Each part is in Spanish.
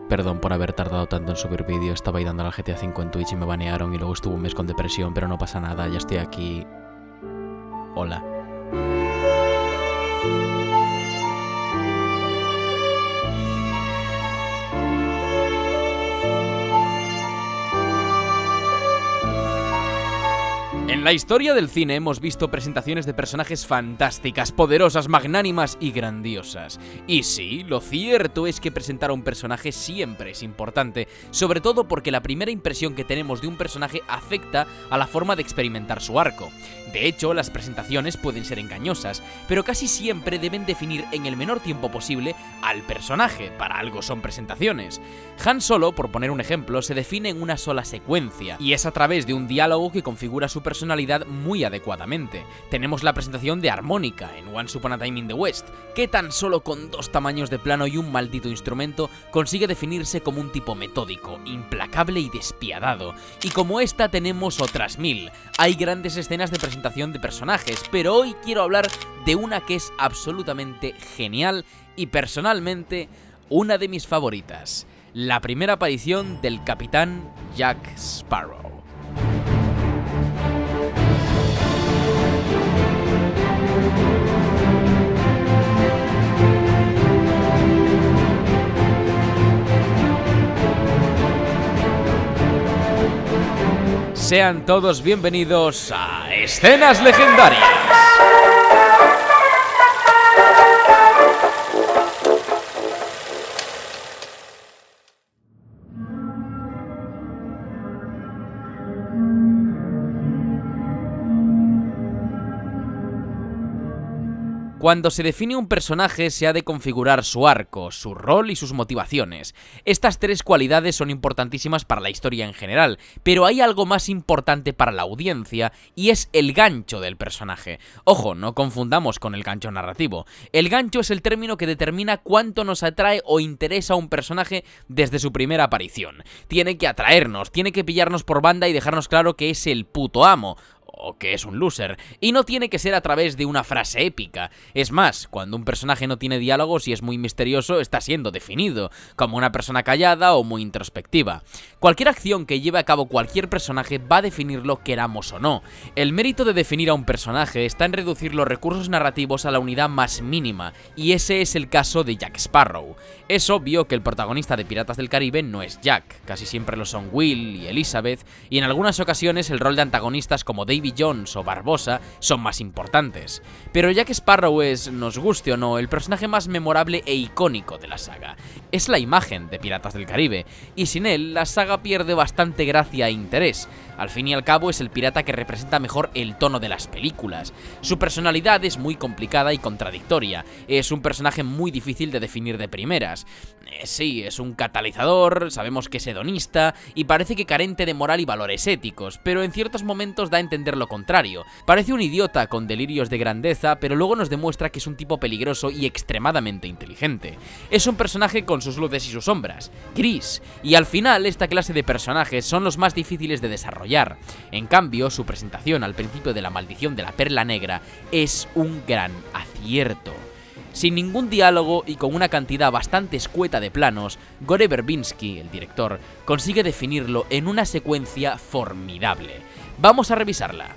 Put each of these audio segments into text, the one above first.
Perdón por haber tardado tanto en subir vídeo, estaba ahí dando al GTA V en Twitch y me banearon y luego estuve un mes con depresión, pero no pasa nada, ya estoy aquí. Hola. En la historia del cine hemos visto presentaciones de personajes fantásticas, poderosas, magnánimas y grandiosas. Y sí, lo cierto es que presentar a un personaje siempre es importante, sobre todo porque la primera impresión que tenemos de un personaje afecta a la forma de experimentar su arco. De hecho, las presentaciones pueden ser engañosas, pero casi siempre deben definir en el menor tiempo posible al personaje, para algo son presentaciones. Han Solo, por poner un ejemplo, se define en una sola secuencia, y es a través de un diálogo que configura su personalidad muy adecuadamente. Tenemos la presentación de Armónica en Once Upon a Time in the West, que tan solo con 2 tamaños de plano y un maldito instrumento consigue definirse como un tipo metódico, implacable y despiadado. Y como esta tenemos otras 1000. Hay grandes escenas de presentación de personajes, pero hoy quiero hablar de una que es absolutamente genial y personalmente una de mis favoritas. La primera aparición del Capitán Jack Sparrow. Sean todos bienvenidos a Escenas Legendarias. Cuando se define un personaje se ha de configurar su arco, su rol y sus motivaciones. Estas 3 cualidades son importantísimas para la historia en general, pero hay algo más importante para la audiencia y es el gancho del personaje. Ojo, no confundamos con el gancho narrativo. El gancho es el término que determina cuánto nos atrae o interesa a un personaje desde su primera aparición. Tiene que atraernos, tiene que pillarnos por banda y dejarnos claro que es el puto amo. O que es un loser, y no tiene que ser a través de una frase épica. Es más, cuando un personaje no tiene diálogos y es muy misterioso, está siendo definido, como una persona callada o muy introspectiva. Cualquier acción que lleve a cabo cualquier personaje va a definirlo queramos o no. El mérito de definir a un personaje está en reducir los recursos narrativos a la unidad más mínima, y ese es el caso de Jack Sparrow. Es obvio que el protagonista de Piratas del Caribe no es Jack, casi siempre lo son Will y Elizabeth, y en algunas ocasiones el rol de antagonistas como Davy Jones o Barbosa son más importantes. Pero Jack Sparrow es, nos guste o no, el personaje más memorable e icónico de la saga. Es la imagen de Piratas del Caribe, y sin él la saga pierde bastante gracia e interés. Al fin y al cabo es el pirata que representa mejor el tono de las películas. Su personalidad es muy complicada y contradictoria. Es un personaje muy difícil de definir de primeras. Sí, es un catalizador, sabemos que es hedonista y parece que carente de moral y valores éticos, pero en ciertos momentos da a entender lo contrario. Parece un idiota con delirios de grandeza, pero luego nos demuestra que es un tipo peligroso y extremadamente inteligente. Es un personaje con sus luces y sus sombras, gris, y al final esta clase de personajes son los más difíciles de desarrollar. En cambio, su presentación al principio de La Maldición de la Perla Negra es un gran acierto. Sin ningún diálogo y con una cantidad bastante escueta de planos, Gore Verbinski, el director, consigue definirlo en una secuencia formidable. Vamos a revisarla.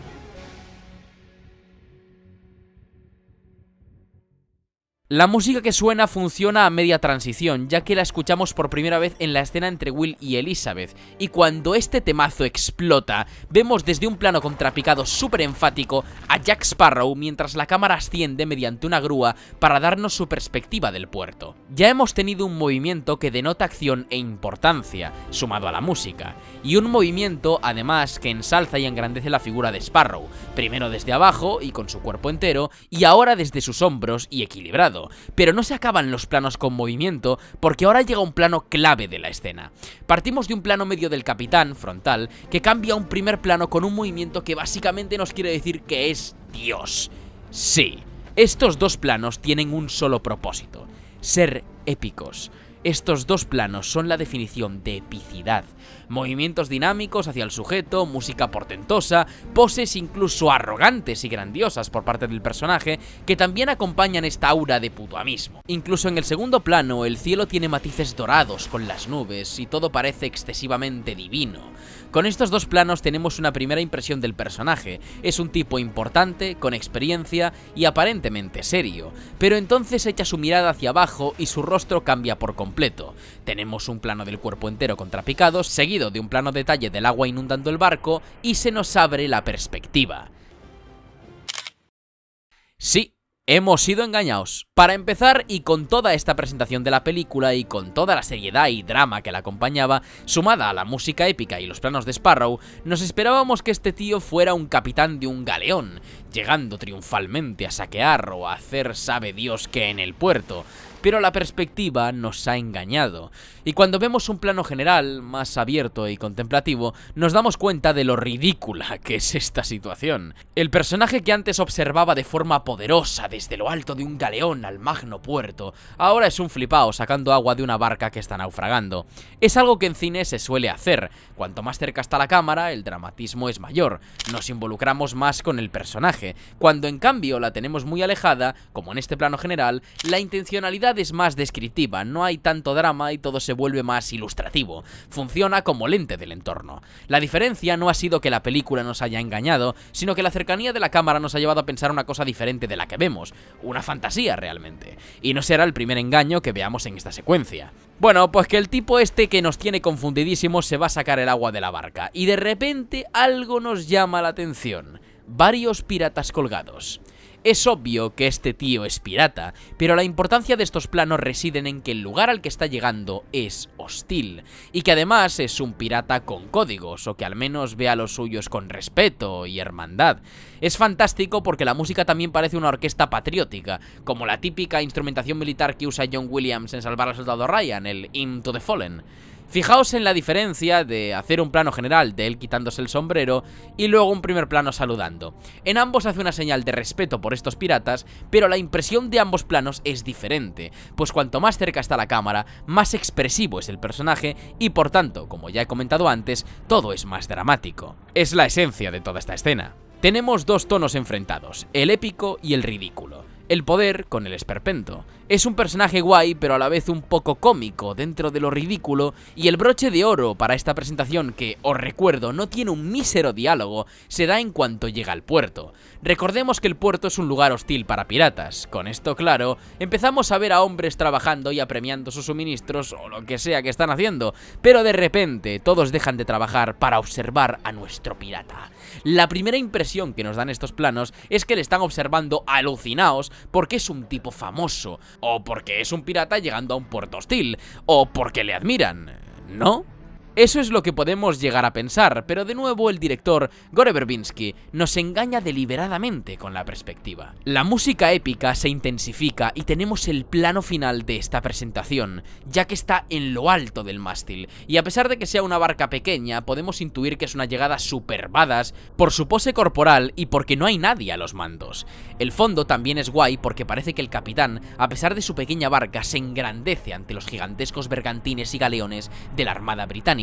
La música que suena funciona a media transición, ya que la escuchamos por primera vez en la escena entre Will y Elizabeth, y cuando este temazo explota, vemos desde un plano contrapicado súper enfático a Jack Sparrow mientras la cámara asciende mediante una grúa para darnos su perspectiva del puerto. Ya hemos tenido un movimiento que denota acción e importancia, sumado a la música, y un movimiento además que ensalza y engrandece la figura de Sparrow, primero desde abajo y con su cuerpo entero, y ahora desde sus hombros y equilibrado. Pero no se acaban los planos con movimiento, porque ahora llega un plano clave de la escena. Partimos de un plano medio del capitán, frontal, que cambia a un primer plano con un movimiento que básicamente nos quiere decir que es Dios. Sí, estos 2 planos tienen un solo propósito: ser épicos. Estos dos planos son la definición de epicidad. Movimientos dinámicos hacia el sujeto, música portentosa, poses incluso arrogantes y grandiosas por parte del personaje que también acompañan esta aura de putoamismo. Incluso en el segundo plano el cielo tiene matices dorados con las nubes y todo parece excesivamente divino. Con estos dos planos tenemos una primera impresión del personaje. Es un tipo importante, con experiencia y aparentemente serio, pero entonces echa su mirada hacia abajo y su rostro cambia por completo. Tenemos un plano del cuerpo entero contrapicado, seguido de un plano detalle del agua inundando el barco y se nos abre la perspectiva. Sí, hemos sido engañados. Para empezar, y con toda esta presentación de la película y con toda la seriedad y drama que la acompañaba, sumada a la música épica y los planos de Sparrow, nos esperábamos que este tío fuera un capitán de un galeón, llegando triunfalmente a saquear o a hacer sabe Dios qué en el puerto. Pero la perspectiva nos ha engañado, y cuando vemos un plano general, más abierto y contemplativo, nos damos cuenta de lo ridícula que es esta situación. El personaje que antes observaba de forma poderosa desde lo alto de un galeón al magno puerto, ahora es un flipao sacando agua de una barca que está naufragando. Es algo que en cine se suele hacer. Cuanto más cerca está la cámara, el dramatismo es mayor, nos involucramos más con el personaje. Cuando en cambio la tenemos muy alejada, como en este plano general, la intencionalidad es más descriptiva, no hay tanto drama y todo se vuelve más ilustrativo. Funciona como lente del entorno. La diferencia no ha sido que la película nos haya engañado, sino que la cercanía de la cámara nos ha llevado a pensar una cosa diferente de la que vemos, una fantasía realmente. Y no será el primer engaño que veamos en esta secuencia. Bueno, pues que el tipo este que nos tiene confundidísimos se va a sacar el agua de la barca, y de repente algo nos llama la atención. Varios piratas colgados. Es obvio que este tío es pirata, pero la importancia de estos planos residen en que el lugar al que está llegando es hostil, y que además es un pirata con códigos, o que al menos ve a los suyos con respeto y hermandad. Es fantástico porque la música también parece una orquesta patriótica, como la típica instrumentación militar que usa John Williams en Salvar al Soldado Ryan, el Hymn to the Fallen. Fijaos en la diferencia de hacer un plano general de él quitándose el sombrero y luego un primer plano saludando. En ambos hace una señal de respeto por estos piratas, pero la impresión de ambos planos es diferente, pues cuanto más cerca está la cámara, más expresivo es el personaje y por tanto, como ya he comentado antes, todo es más dramático. Es la esencia de toda esta escena. Tenemos dos tonos enfrentados, el épico y el ridículo. El poder con el esperpento. Es un personaje guay, pero a la vez un poco cómico dentro de lo ridículo, y el broche de oro para esta presentación, que, os recuerdo, no tiene un mísero diálogo, se da en cuanto llega al puerto. Recordemos que el puerto es un lugar hostil para piratas. Con esto claro, empezamos a ver a hombres trabajando y apremiando sus suministros o lo que sea que están haciendo, pero de repente todos dejan de trabajar para observar a nuestro pirata. La primera impresión que nos dan estos planos es que le están observando alucinados porque es un tipo famoso, o porque es un pirata llegando a un puerto hostil, o porque le admiran, ¿no? Eso es lo que podemos llegar a pensar, pero de nuevo el director, Gore Verbinski, nos engaña deliberadamente con la perspectiva. La música épica se intensifica y tenemos el plano final de esta presentación, ya que está en lo alto del mástil, y a pesar de que sea una barca pequeña, podemos intuir que es una llegada super badass por su pose corporal y porque no hay nadie a los mandos. El fondo también es guay porque parece que el capitán, a pesar de su pequeña barca, se engrandece ante los gigantescos bergantines y galeones de la Armada Británica.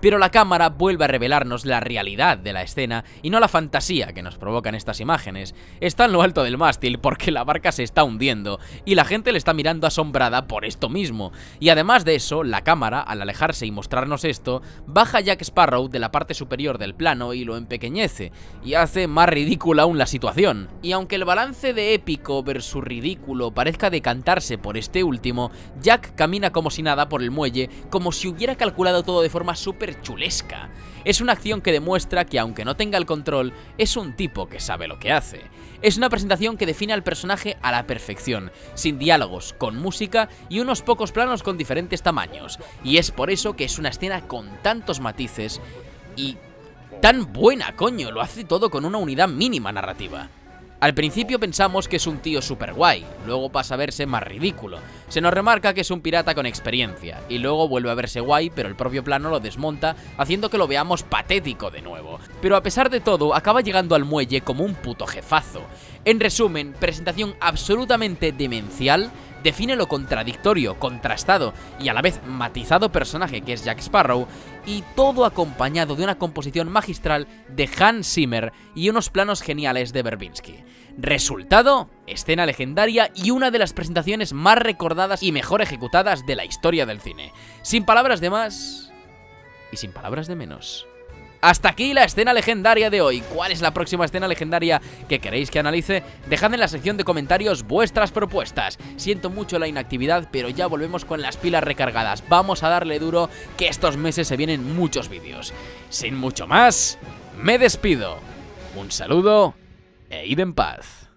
Pero la cámara vuelve a revelarnos la realidad de la escena y no la fantasía que nos provocan estas imágenes. Está en lo alto del mástil porque la barca se está hundiendo y la gente le está mirando asombrada por esto mismo. Y además de eso, la cámara, al alejarse y mostrarnos esto, baja Jack Sparrow de la parte superior del plano y lo empequeñece, y hace más ridícula aún la situación. Y aunque el balance de épico versus ridículo parezca decantarse por este último, Jack camina como si nada por el muelle, como si hubiera calculado todo de forma súper chulesca. Es una acción que demuestra que aunque no tenga el control, es un tipo que sabe lo que hace. Es una presentación que define al personaje a la perfección, sin diálogos, con música y unos pocos planos con diferentes tamaños. Y es por eso que es una escena con tantos matices y tan buena, coño, lo hace todo con una unidad mínima narrativa. Al principio pensamos que es un tío super guay, luego pasa a verse más ridículo. Se nos remarca que es un pirata con experiencia, y luego vuelve a verse guay, pero el propio plano lo desmonta, haciendo que lo veamos patético de nuevo. Pero a pesar de todo, acaba llegando al muelle como un puto jefazo. En resumen, presentación absolutamente demencial, define lo contradictorio, contrastado y a la vez matizado personaje que es Jack Sparrow, y todo acompañado de una composición magistral de Hans Zimmer y unos planos geniales de Verbinski. Resultado, escena legendaria y una de las presentaciones más recordadas y mejor ejecutadas de la historia del cine. Sin palabras de más y sin palabras de menos. Hasta aquí la escena legendaria de hoy. ¿Cuál es la próxima escena legendaria que queréis que analice? Dejad en la sección de comentarios vuestras propuestas. Siento mucho la inactividad, pero ya volvemos con las pilas recargadas. Vamos a darle duro, que estos meses se vienen muchos vídeos. Sin mucho más, me despido. Un saludo e id en paz.